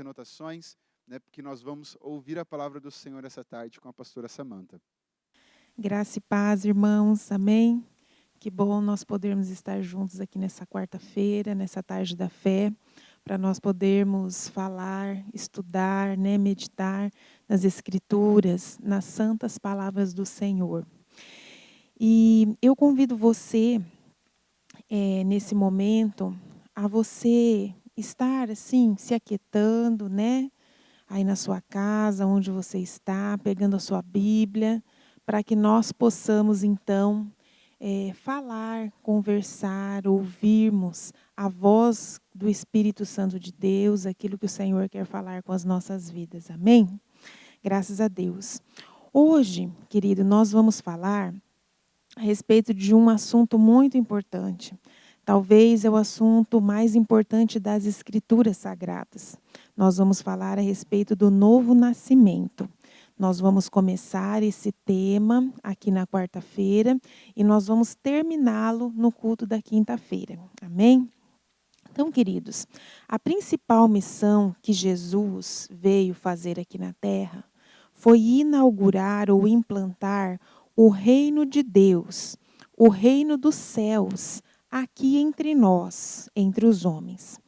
anotações, né, porque nós vamos ouvir a palavra do Senhor essa tarde com a pastora Samantha. Graça e paz, irmãos, amém? Que bom nós podermos estar juntos aqui nessa quarta-feira, nessa tarde da fé, para nós podermos falar, estudar, né, meditar nas Escrituras, nas santas palavras do Senhor. E eu convido você, nesse momento, a você estar, assim, se aquietando, né? Aí na sua casa, onde você está, pegando a sua Bíblia, para que nós possamos, então, falar, conversar, ouvirmos a voz do Espírito Santo de Deus, aquilo que o Senhor quer falar com as nossas vidas. Amém? Graças a Deus. Hoje, querido, nós vamos falar a respeito de um assunto muito importante. Talvez é o assunto mais importante das Escrituras Sagradas. Nós vamos falar a respeito do novo nascimento. Nós vamos começar esse tema aqui na quarta-feira e nós vamos terminá-lo no culto da quinta-feira. Amém? Então, queridos, a principal missão que Jesus veio fazer aqui na Terra foi inaugurar ou implantar o reino de Deus, o reino dos céus, aqui entre nós, entre os homens.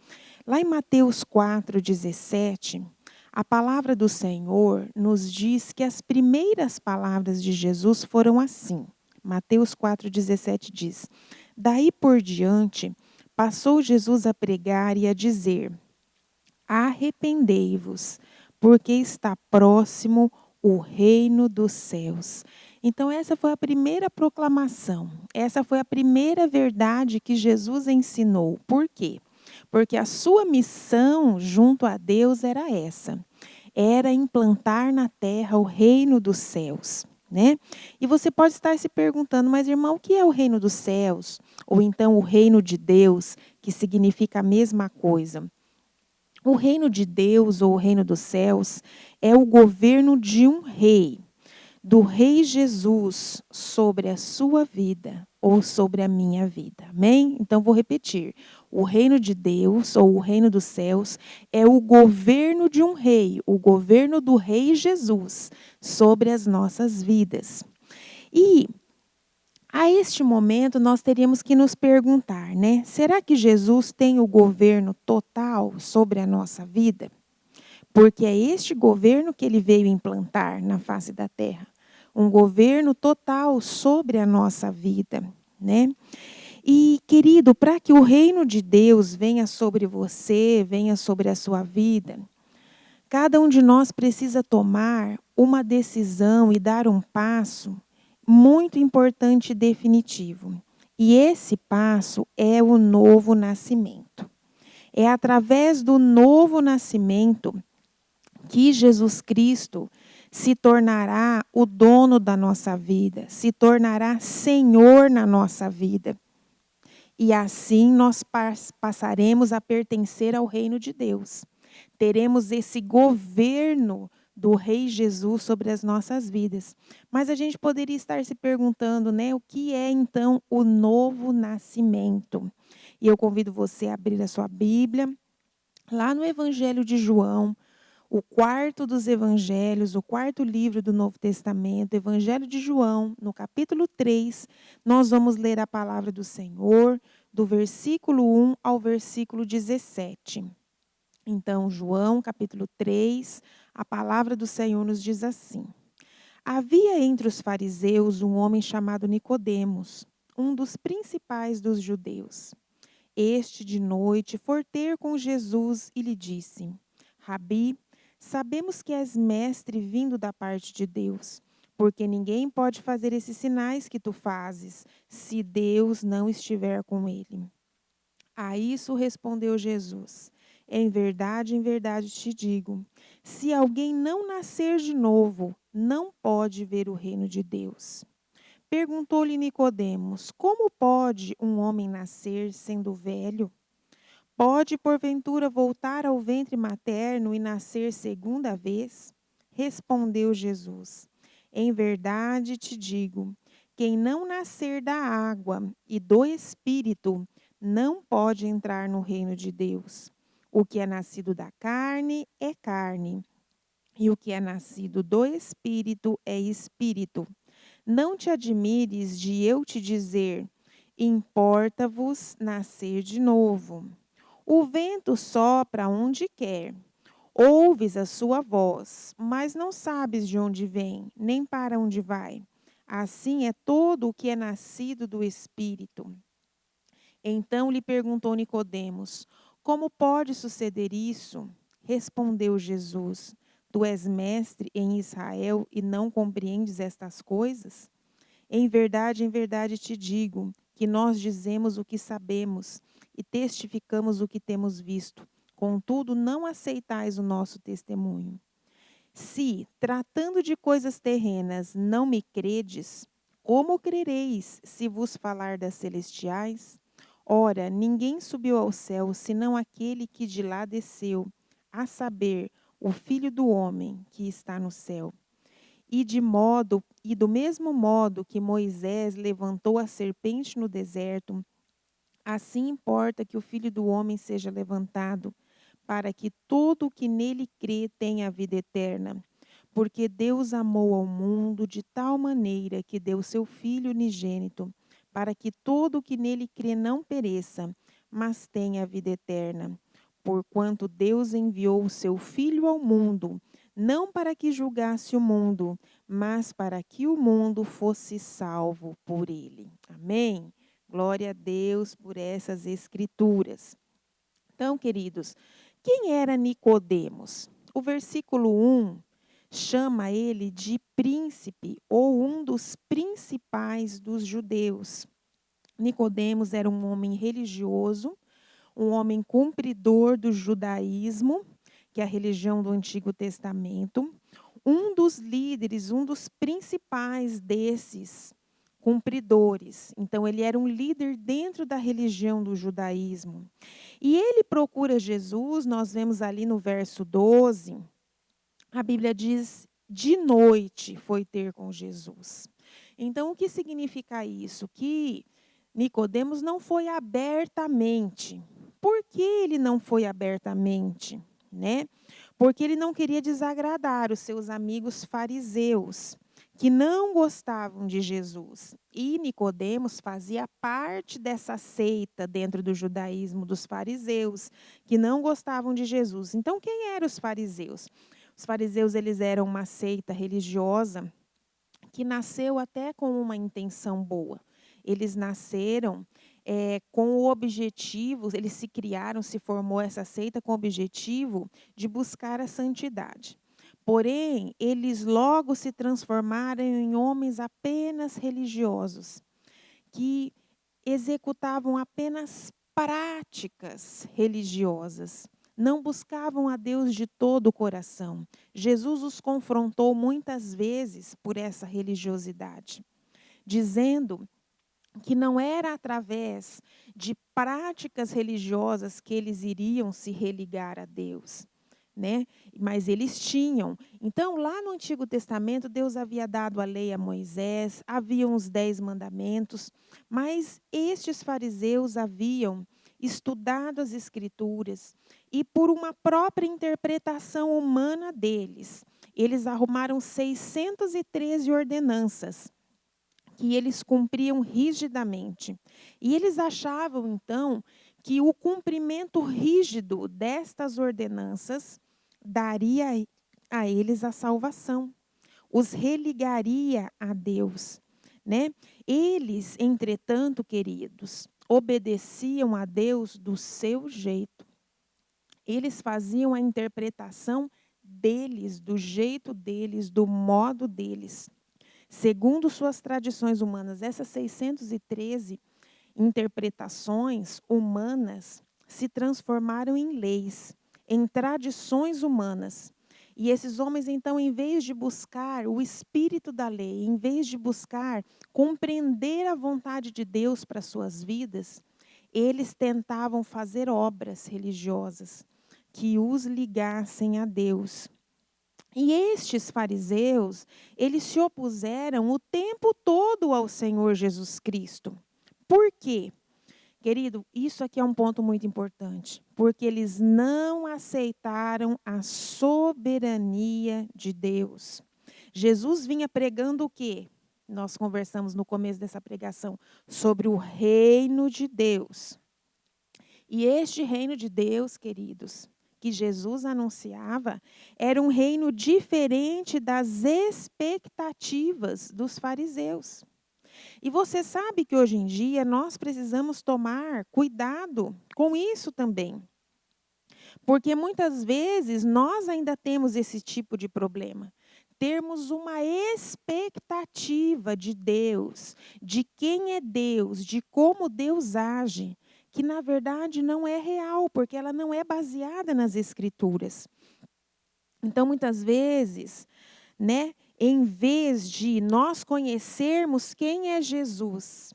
Lá em Mateus 4,17, a palavra do Senhor nos diz que as primeiras palavras de Jesus foram assim. Mateus 4,17 diz: Daí por diante, passou Jesus a pregar e a dizer: Arrependei-vos, porque está próximo o reino dos céus. Então, essa foi a primeira proclamação, essa foi a primeira verdade que Jesus ensinou. Por quê? Porque a sua missão junto a Deus era essa, era implantar na terra o reino dos céus. Né? E você pode estar se perguntando, mas irmão, o que é o reino dos céus? Ou então o reino de Deus, que significa a mesma coisa. O reino de Deus ou o reino dos céus é o governo de um rei, do rei Jesus sobre a sua vida ou sobre a minha vida. Amém? Então vou repetir. O reino de Deus ou o reino dos céus é o governo de um rei, o governo do rei Jesus sobre as nossas vidas. E a este momento nós teríamos que nos perguntar, né? Será que Jesus tem o governo total sobre a nossa vida? Porque é este governo que ele veio implantar na face da terra. Um governo total sobre a nossa vida, né? E, querido, para que o reino de Deus venha sobre você, venha sobre a sua vida, cada um de nós precisa tomar uma decisão e dar um passo muito importante e definitivo. E esse passo é o novo nascimento. É através do novo nascimento que Jesus Cristo se tornará o dono da nossa vida, se tornará Senhor na nossa vida. E assim nós passaremos a pertencer ao reino de Deus. Teremos esse governo do Rei Jesus sobre as nossas vidas. Mas a gente poderia estar se perguntando, né, o que é então o novo nascimento? E eu convido você a abrir a sua Bíblia, lá no Evangelho de João, o quarto dos evangelhos, o quarto livro do Novo Testamento, Evangelho de João, no capítulo 3, nós vamos ler a palavra do Senhor, do versículo 1 ao versículo 17. Então, João, capítulo 3, a palavra do Senhor nos diz assim: Havia entre os fariseus um homem chamado Nicodemos, um dos principais dos judeus. Este, de noite, foi ter com Jesus e lhe disse: Rabi, sabemos que és mestre vindo da parte de Deus, porque ninguém pode fazer esses sinais que tu fazes, se Deus não estiver com ele. A isso respondeu Jesus: em verdade te digo, se alguém não nascer de novo, não pode ver o reino de Deus. Perguntou-lhe Nicodemos: como pode um homem nascer sendo velho? Pode, porventura, voltar ao ventre materno e nascer segunda vez? Respondeu Jesus: em verdade te digo, quem não nascer da água e do Espírito não pode entrar no reino de Deus. O que é nascido da carne é carne, e o que é nascido do espírito é espírito. Não te admires de eu te dizer: importa-vos nascer de novo. O vento sopra onde quer. Ouves a sua voz, mas não sabes de onde vem, nem para onde vai. Assim é todo o que é nascido do Espírito. Então lhe perguntou Nicodemos: como pode suceder isso? Respondeu Jesus: tu és mestre em Israel e não compreendes estas coisas? Em verdade te digo que nós dizemos o que sabemos e testificamos o que temos visto. Contudo, não aceitais o nosso testemunho. Se, tratando de coisas terrenas, não me credes, como crereis se vos falar das celestiais? Ora, ninguém subiu ao céu, senão aquele que de lá desceu, a saber, o Filho do homem que está no céu. E do mesmo modo que Moisés levantou a serpente no deserto, assim importa que o Filho do homem seja levantado, para que todo o que nele crê tenha a vida eterna. Porque Deus amou ao mundo de tal maneira que deu seu Filho unigênito, para que todo o que nele crê não pereça, mas tenha a vida eterna. Porquanto Deus enviou o seu Filho ao mundo, não para que julgasse o mundo, mas para que o mundo fosse salvo por ele. Amém? Glória a Deus por essas escrituras. Então, queridos, quem era Nicodemos? O versículo 1 chama ele de príncipe ou um dos principais dos judeus. Nicodemos era um homem religioso, um homem cumpridor do judaísmo, que é a religião do Antigo Testamento, um dos líderes, um dos principais desses cumpridores. Então, ele era um líder dentro da religião do judaísmo. E ele procura Jesus, nós vemos ali no verso 12, a Bíblia diz: de noite foi ter com Jesus. Então, o que significa isso? Que Nicodemos não foi abertamente. Por que ele não foi abertamente, né? Porque ele não queria desagradar os seus amigos fariseus, que não gostavam de Jesus. E Nicodemos fazia parte dessa seita dentro do judaísmo dos fariseus, que não gostavam de Jesus. Então, quem eram os fariseus? Os fariseus, eles eram uma seita religiosa que nasceu até com uma intenção boa. Eles nasceram com o objetivo, eles se criaram, se formou essa seita com o objetivo de buscar a santidade. Porém, eles logo se transformaram em homens apenas religiosos, que executavam apenas práticas religiosas, não buscavam a Deus de todo o coração. Jesus os confrontou muitas vezes por essa religiosidade, dizendo que não era através de práticas religiosas que eles iriam se religar a Deus, né? Mas eles tinham. Então, lá no Antigo Testamento, Deus havia dado a lei a Moisés, haviam os 10 mandamentos, mas estes fariseus haviam estudado as Escrituras e, por uma própria interpretação humana deles, eles arrumaram 613 ordenanças que eles cumpriam rigidamente. E eles achavam, então, que o cumprimento rígido destas ordenanças daria a eles a salvação, os religaria a Deus, né? Eles, entretanto, queridos, obedeciam a Deus do seu jeito. Eles faziam a interpretação deles, do jeito deles, do modo deles. Segundo suas tradições humanas, essas 613 interpretações humanas se transformaram em leis, em tradições humanas. E esses homens, então, em vez de buscar o espírito da lei, em vez de buscar compreender a vontade de Deus para suas vidas, eles tentavam fazer obras religiosas que os ligassem a Deus. E estes fariseus, eles se opuseram o tempo todo ao Senhor Jesus Cristo. Por quê? Querido, isso aqui é um ponto muito importante, porque eles não aceitaram a soberania de Deus. Jesus vinha pregando o quê? Nós conversamos no começo dessa pregação sobre o reino de Deus. E este reino de Deus, queridos, que Jesus anunciava, era um reino diferente das expectativas dos fariseus. E você sabe que hoje em dia nós precisamos tomar cuidado com isso também. Porque muitas vezes nós ainda temos esse tipo de problema. Termos uma expectativa de Deus, de quem é Deus, de como Deus age, que na verdade não é real, porque ela não é baseada nas Escrituras. Então, muitas vezes, né, em vez de nós conhecermos quem é Jesus,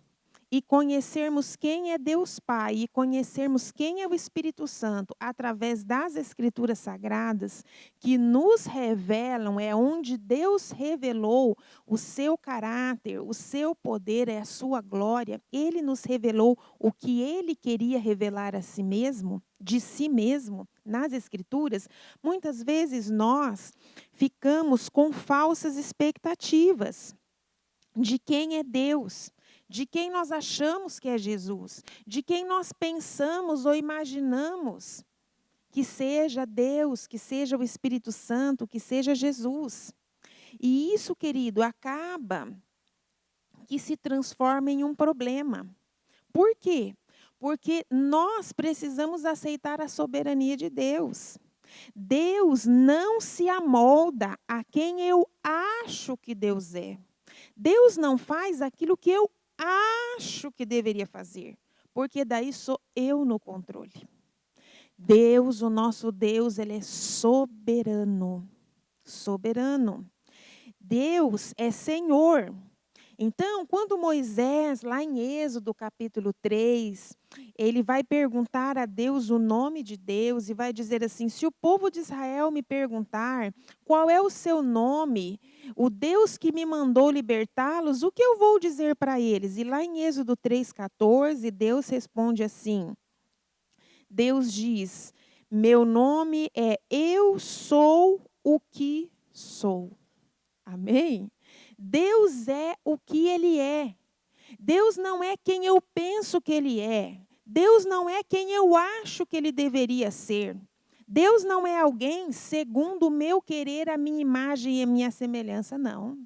e conhecermos quem é Deus Pai, e conhecermos quem é o Espírito Santo, através das Escrituras Sagradas, que nos revelam, é onde Deus revelou o seu caráter, o seu poder, é a sua glória. Ele nos revelou o que Ele queria revelar a si mesmo, de si mesmo, nas Escrituras. Muitas vezes nós ficamos com falsas expectativas de quem é Deus, de quem nós achamos que é Jesus, de quem nós pensamos ou imaginamos que seja Deus, que seja o Espírito Santo, que seja Jesus. E isso, querido, acaba que se transforma em um problema. Por quê? Porque nós precisamos aceitar a soberania de Deus. Deus não se amolda a quem eu acho que Deus é. Deus não faz aquilo que eu acho que deveria fazer, porque daí sou eu no controle. Deus, o nosso Deus, ele é soberano. Soberano. Deus é Senhor. Então, quando Moisés, lá em Êxodo capítulo 3, ele vai perguntar a Deus o nome de Deus e vai dizer assim: se o povo de Israel me perguntar qual é o seu nome, o Deus que me mandou libertá-los, o que eu vou dizer para eles? E lá em Êxodo 3,14, Deus responde assim, Deus diz, meu nome é Eu Sou o que Sou. Amém? Deus é o que Ele é. Deus não é quem eu penso que Ele é. Deus não é quem eu acho que Ele deveria ser. Deus não é alguém segundo o meu querer, a minha imagem e a minha semelhança, não.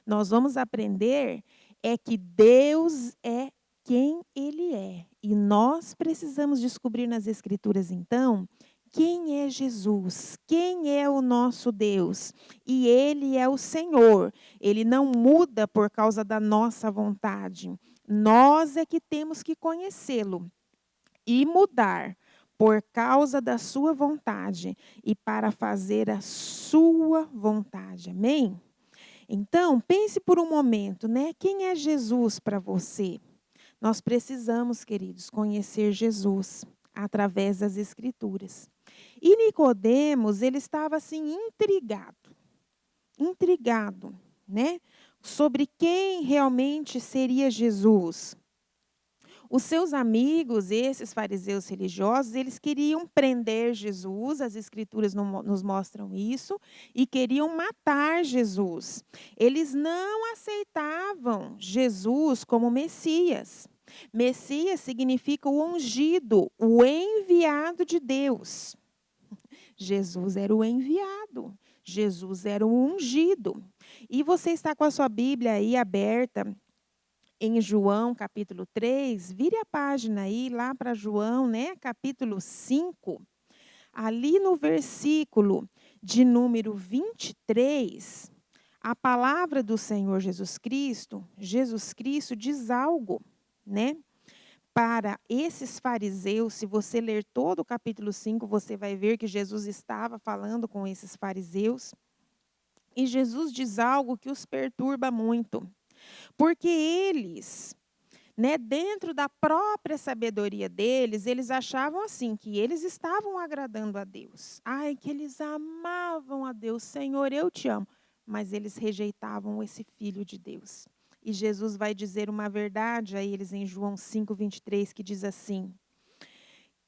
Nós vamos aprender é que Deus é quem Ele é. E nós precisamos descobrir nas Escrituras, então, quem é Jesus, quem é o nosso Deus. E Ele é o Senhor. Ele não muda por causa da nossa vontade. Nós é que temos que conhecê-lo e mudar por causa da sua vontade e para fazer a sua vontade. Amém? Então, pense por um momento, né? Quem é Jesus para você? Nós precisamos, queridos, conhecer Jesus através das Escrituras. E Nicodemos, ele estava assim intrigado, né? Sobre quem realmente seria Jesus. Os seus amigos, esses fariseus religiosos, eles queriam prender Jesus, as Escrituras nos mostram isso, e queriam matar Jesus. Eles não aceitavam Jesus como Messias. Messias significa o ungido, o enviado de Deus. Jesus era o enviado, Jesus era o ungido. E você está com a sua Bíblia aí aberta, em João, capítulo 3, vire a página aí, lá para João, né, capítulo 5, ali no versículo de número 23, a palavra do Senhor Jesus Cristo diz algo, né, para esses fariseus. Se você ler todo o capítulo 5, você vai ver que Jesus estava falando com esses fariseus, e Jesus diz algo que os perturba muito. Porque eles, né, dentro da própria sabedoria deles, eles achavam assim, que eles estavam agradando a Deus. Ai, que eles amavam a Deus. Senhor, eu te amo. Mas eles rejeitavam esse Filho de Deus. E Jesus vai dizer uma verdade a eles em João 5:23, que diz assim: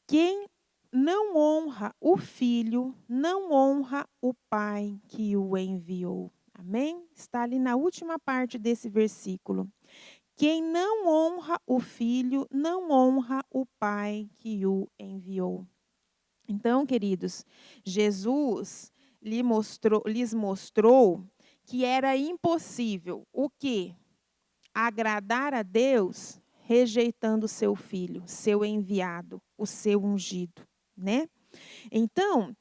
quem não honra o Filho, não honra o Pai que o enviou. Amém? Está ali na última parte desse versículo. Quem não honra o Filho, não honra o Pai que o enviou. Então, queridos, Jesus lhes mostrou que era impossível o quê? Agradar a Deus rejeitando o seu filho, seu enviado, o seu ungido, né? Então,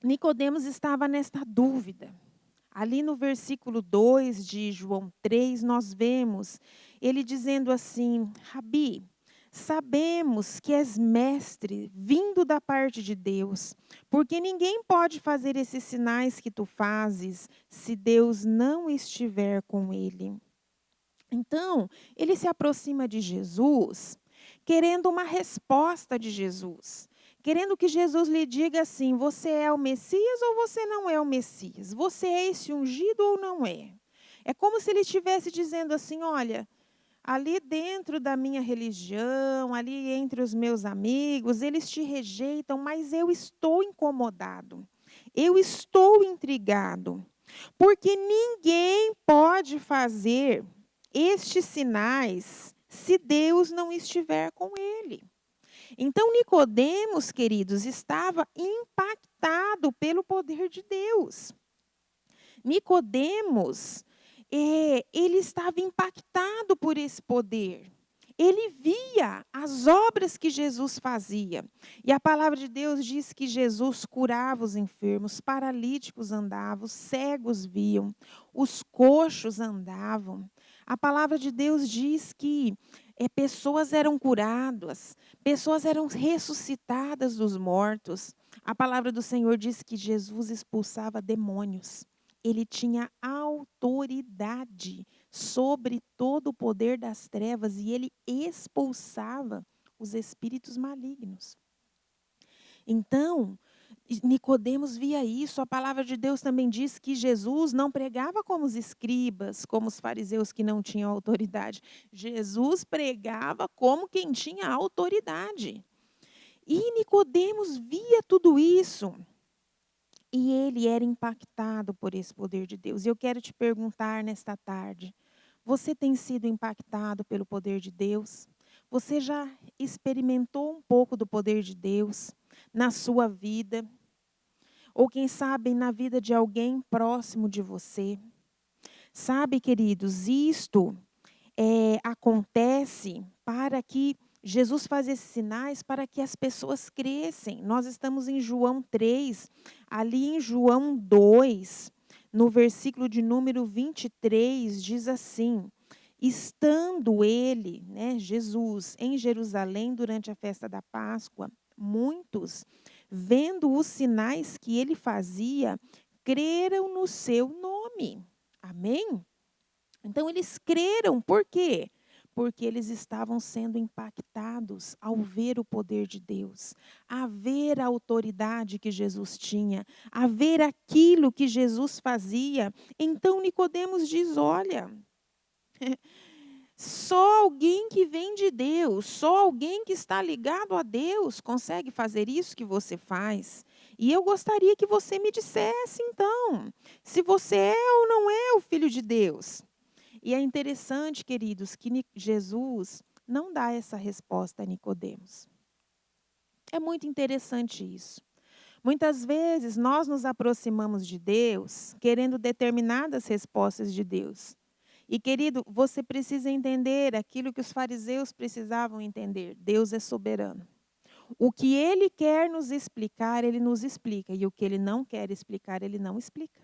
Nicodemos estava nesta dúvida. Ali no versículo 2 de João 3, nós vemos ele dizendo assim: Rabi, sabemos que és mestre vindo da parte de Deus, porque ninguém pode fazer esses sinais que tu fazes se Deus não estiver com ele. Então, ele se aproxima de Jesus, querendo uma resposta de Jesus. Querendo que Jesus lhe diga assim: você é o Messias ou você não é o Messias? Você é esse ungido ou não é? É como se ele estivesse dizendo assim: olha, ali dentro da minha religião, ali entre os meus amigos, eles te rejeitam, mas eu estou incomodado. Eu estou intrigado. Porque ninguém pode fazer estes sinais se Deus não estiver com ele. Então Nicodemos, queridos, estava impactado pelo poder de Deus. Nicodemos, ele estava impactado por esse poder. Ele via as obras que Jesus fazia. E a palavra de Deus diz que Jesus curava os enfermos, paralíticos andavam, os cegos viam, os coxos andavam. A palavra de Deus diz que pessoas eram curadas, pessoas eram ressuscitadas dos mortos. A palavra do Senhor diz que Jesus expulsava demônios. Ele tinha autoridade sobre todo o poder das trevas e ele expulsava os espíritos malignos. Então, Nicodemos via isso. A palavra de Deus também diz que Jesus não pregava como os escribas, como os fariseus que não tinham autoridade. Jesus pregava como quem tinha autoridade. E Nicodemos via tudo isso. E ele era impactado por esse poder de Deus. E eu quero te perguntar nesta tarde: você tem sido impactado pelo poder de Deus? Você já experimentou um pouco do poder de Deus na sua vida? Ou quem sabe na vida de alguém próximo de você? Sabe, queridos, isto acontece para que Jesus faz esses sinais para que as pessoas crescem. Nós estamos em João 3, ali em João 2, no versículo de número 23, diz assim: estando ele, né, Jesus, em Jerusalém durante a festa da Páscoa, muitos, vendo os sinais que ele fazia, creram no seu nome. Amém? Então, eles creram, por quê? Porque eles estavam sendo impactados ao ver o poder de Deus, a ver a autoridade que Jesus tinha, a ver aquilo que Jesus fazia. Então, Nicodemos diz: olha, só alguém que vem de Deus, só alguém que está ligado a Deus consegue fazer isso que você faz. E eu gostaria que você me dissesse, então, se você é ou não é o Filho de Deus. E é interessante, queridos, que Jesus não dá essa resposta a Nicodemos. É muito interessante isso. Muitas vezes nós nos aproximamos de Deus querendo determinadas respostas de Deus. E, querido, você precisa entender aquilo que os fariseus precisavam entender. Deus é soberano. O que Ele quer nos explicar, Ele nos explica. E o que Ele não quer explicar, Ele não explica.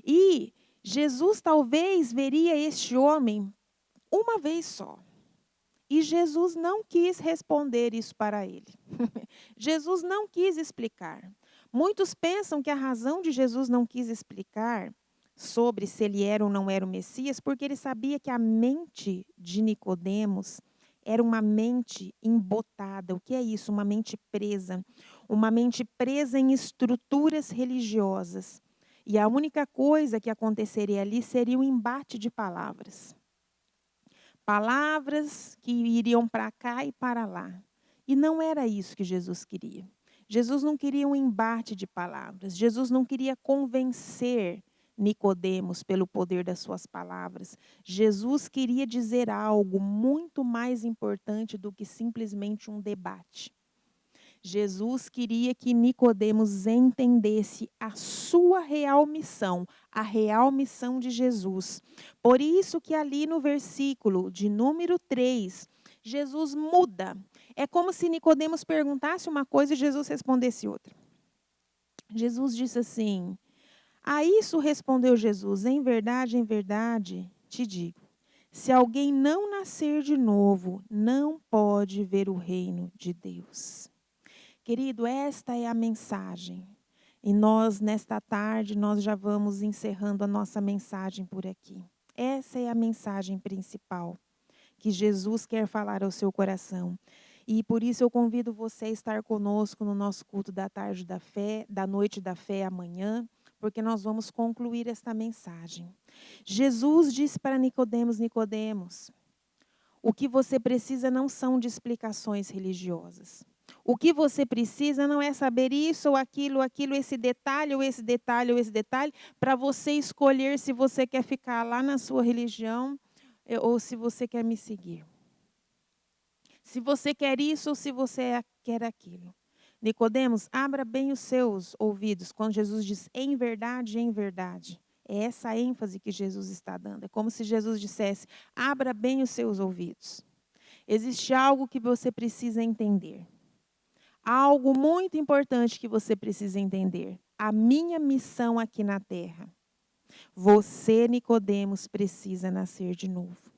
E Jesus talvez veria este homem uma vez só. E Jesus não quis responder isso para ele. Jesus não quis explicar. Muitos pensam que a razão de Jesus não quis explicar sobre se ele era ou não era o Messias, porque ele sabia que a mente de Nicodemos era uma mente embotada. O que é isso? Uma mente presa. Uma mente presa em estruturas religiosas. E a única coisa que aconteceria ali seria um embate de palavras. palavras que iriam para cá e para lá. E não era isso que Jesus queria. Jesus não queria um embate de palavras. Jesus não queria convencer Nicodemos pelo poder das suas palavras. Jesus queria dizer algo muito mais importante do que simplesmente um debate. Jesus queria que Nicodemos entendesse a sua real missão, a real missão de Jesus. Por isso que ali no versículo de número 3, Jesus muda. É como se Nicodemos perguntasse uma coisa e Jesus respondesse outra. Jesus disse assim: a isso respondeu Jesus: em verdade, te digo, se alguém não nascer de novo, não pode ver o reino de Deus. Querido, esta é a mensagem. E nós, nesta tarde, nós já vamos encerrando a nossa mensagem por aqui. Essa é a mensagem principal que Jesus quer falar ao seu coração. E por isso eu convido você a estar conosco no nosso culto da tarde da fé, da noite da fé amanhã, porque nós vamos concluir esta mensagem. Jesus disse para Nicodemos: Nicodemos, o que você precisa não são de explicações religiosas. O que você precisa não é saber isso ou aquilo, esse detalhe, ou esse detalhe, ou esse detalhe, para você escolher se você quer ficar lá na sua religião ou se você quer me seguir. Se você quer isso ou se você quer aquilo. Nicodemos, abra bem os seus ouvidos quando Jesus diz em verdade, em verdade. É essa a ênfase que Jesus está dando. É como se Jesus dissesse: abra bem os seus ouvidos. Existe algo que você precisa entender. Algo muito importante que você precisa entender. A minha missão aqui na terra. Você, Nicodemos, precisa nascer de novo.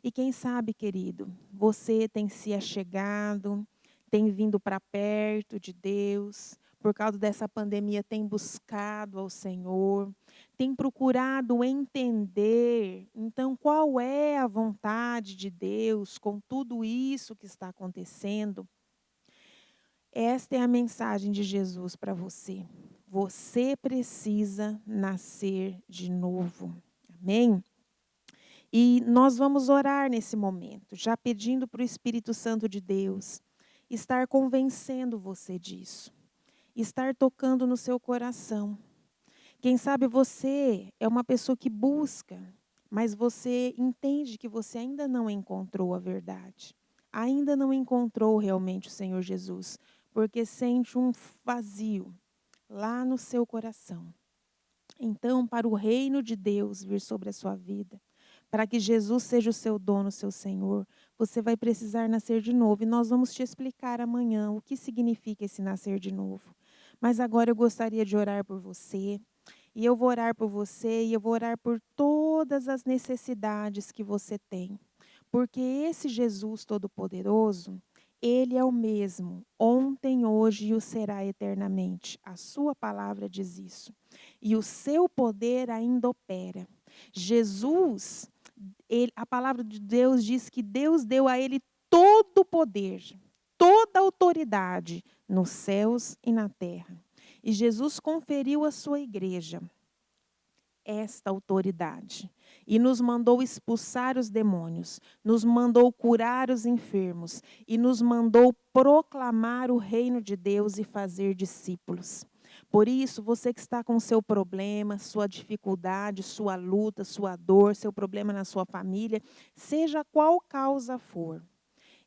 E quem sabe, querido, você tem se achegado, tem vindo para perto de Deus, por causa dessa pandemia tem buscado ao Senhor, tem procurado entender, então, qual é a vontade de Deus com tudo isso que está acontecendo. Esta é a mensagem de Jesus para você. Você precisa nascer de novo. Amém? E nós vamos orar nesse momento, já pedindo para o Espírito Santo de Deus estar convencendo você disso, estar tocando no seu coração. Quem sabe você é uma pessoa que busca, mas você entende que você ainda não encontrou a verdade, ainda não encontrou realmente o Senhor Jesus, porque sente um vazio lá no seu coração. Então, para o reino de Deus vir sobre a sua vida, para que Jesus seja o seu dono, o seu Senhor, você vai precisar nascer de novo. E nós vamos te explicar amanhã o que significa esse nascer de novo. Mas agora eu gostaria de orar por você. E eu vou orar por você e eu vou orar por todas as necessidades que você tem. Porque esse Jesus Todo-Poderoso, Ele é o mesmo, ontem, hoje e o será eternamente. A sua palavra diz isso. E o seu poder ainda opera. Jesus, a palavra de Deus diz que Deus deu a ele todo o poder, toda a autoridade nos céus e na terra. E Jesus conferiu à sua igreja esta autoridade e nos mandou expulsar os demônios, nos mandou curar os enfermos e nos mandou proclamar o reino de Deus e fazer discípulos. Por isso, você que está com seu problema, sua dificuldade, sua luta, sua dor, seu problema na sua família, seja qual causa for,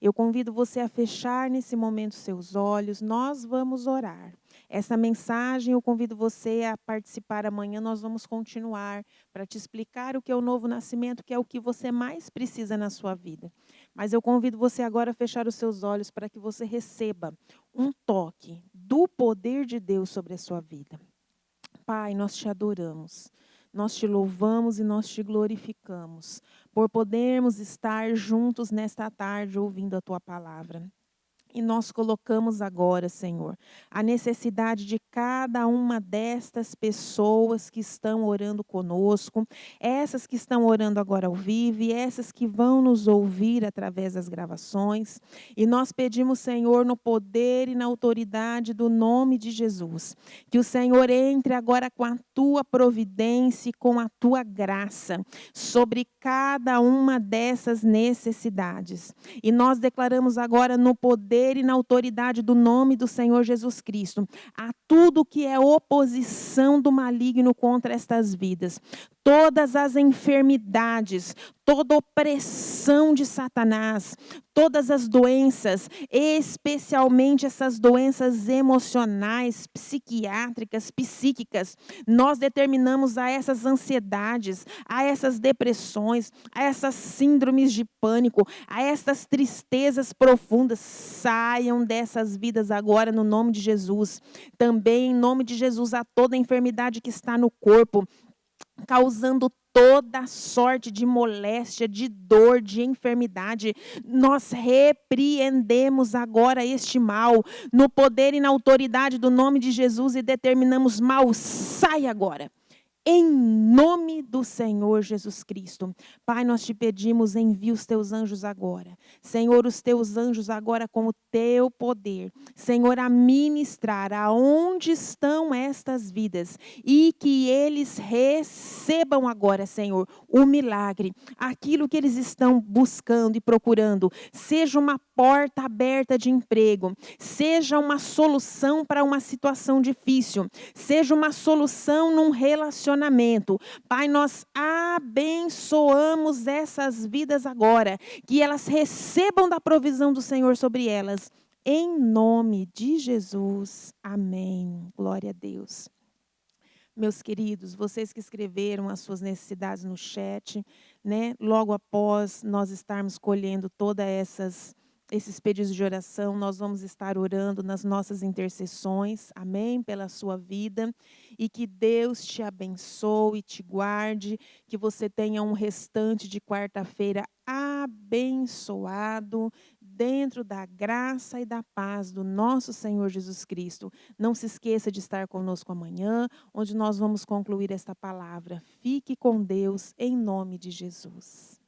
eu convido você a fechar nesse momento seus olhos, nós vamos orar. Essa mensagem eu convido você a participar amanhã, nós vamos continuar para te explicar o que é o novo nascimento, que é o que você mais precisa na sua vida. Mas eu convido você agora a fechar os seus olhos para que você receba um toque do poder de Deus sobre a sua vida. Pai, nós te adoramos, nós te louvamos e nós te glorificamos por podermos estar juntos nesta tarde ouvindo a tua palavra. E nós colocamos agora, Senhor, a necessidade de cada uma destas pessoas que estão orando conosco, essas que estão orando agora ao vivo e essas que vão nos ouvir através das gravações. E nós pedimos, Senhor, no poder e na autoridade do nome de Jesus, que o Senhor entre agora com a tua providência e com a tua graça sobre cada uma dessas necessidades. E nós declaramos agora no poder e na autoridade do nome do Senhor Jesus Cristo, a tudo que é oposição do maligno contra estas vidas, todas as enfermidades, toda opressão de Satanás, todas as doenças, especialmente essas doenças emocionais, psiquiátricas, psíquicas, nós determinamos a essas ansiedades, a essas depressões, a essas síndromes de pânico, a essas tristezas profundas, saiam dessas vidas agora no nome de Jesus. Também em nome de Jesus a toda enfermidade que está no corpo, causando toda sorte de moléstia, de dor, de enfermidade. Nós repreendemos agora este mal, no poder e na autoridade do nome de Jesus, e determinamos: mal, sai agora. Em nome do Senhor Jesus Cristo. Pai, nós te pedimos, envia os teus anjos agora. Senhor, os teus anjos agora com o teu poder. Senhor, a ministrar aonde estão estas vidas e que eles recebam agora, Senhor, o milagre. Aquilo que eles estão buscando e procurando, seja uma porta aberta de emprego, seja uma solução para uma situação difícil, seja uma solução num relacionamento. Pai, nós abençoamos essas vidas agora, que elas recebam da provisão do Senhor sobre elas. Em nome de Jesus. Amém. Glória a Deus. Meus queridos, vocês que escreveram as suas necessidades no chat, né? Logo após nós estarmos colhendo todas esses pedidos de oração, nós vamos estar orando nas nossas intercessões, amém? Pela sua vida, e que Deus te abençoe e te guarde, que você tenha um restante de quarta-feira abençoado, dentro da graça e da paz do nosso Senhor Jesus Cristo. Não se esqueça de estar conosco amanhã, onde nós vamos concluir esta palavra. Fique com Deus, em nome de Jesus.